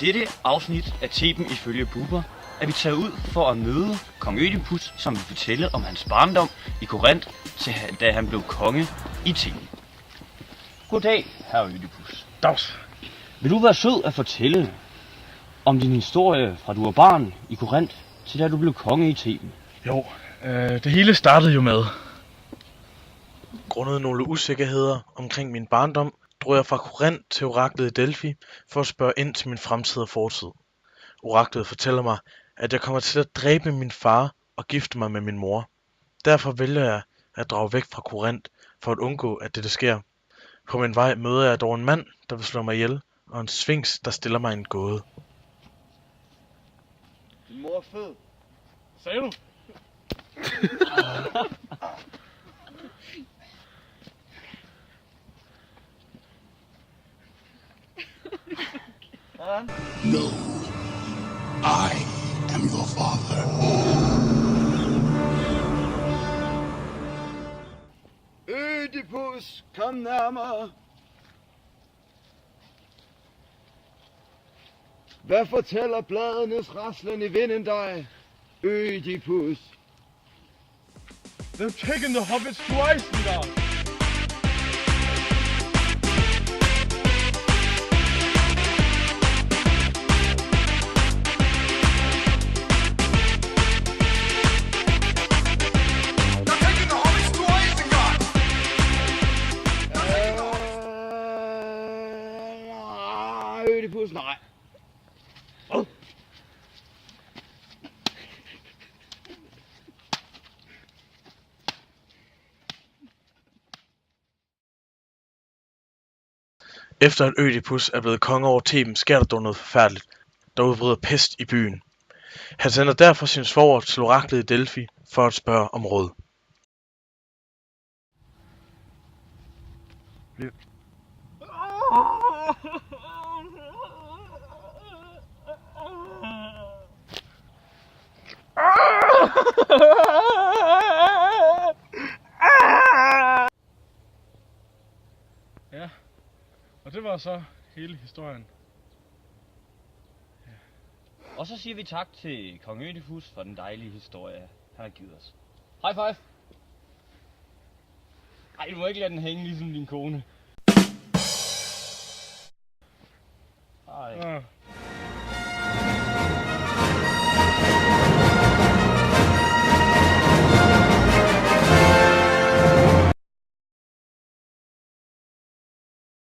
dette afsnit af Theben ifølge Bubber er vi taget ud for at møde kong Ødipus, som vil fortælle om hans barndom i Korinth, da han blev konge i Theben. Goddag, herre Ødipus. Dags. Vil du være sød at fortælle om din historie fra du var barn i Korinth til da du blev konge i Theben? Jo, det hele startede jo med. Grundet nogle usikkerheder omkring min barndom, drog jeg fra Korinth til oraklet i Delphi for at spørge ind til min fremtid og fortid. Oraklet fortæller mig, at jeg kommer til at dræbe min far og gifte mig med min mor. Derfor vælger jeg at drage væk fra Korinth for at undgå, at dette sker. På min vej møder jeg dog en mand, der vil slå mig ihjel, og en sfinks, der stiller mig en gåde. Din mor er fed. Sagde du? No, I am your father. Ødipus, kom nærmere. Hvad fortæller bladenes raslen i vinden dig, Ødipus? They've taken the hobbits to Isengard. Ødipus, nej. Efter at Ødipus er blevet konge over Theben, sker der dog noget forfærdeligt. Der udbryder pest i byen. Han sender derfor sin svoger til oraklet i Delphi for at spørge om råd. Ja, og det var så hele historien. Og så siger vi tak til kong Ødipus for den dejlige historie, han har givet os. High five! Ej, du må ikke lade den hænge ligesom din kone.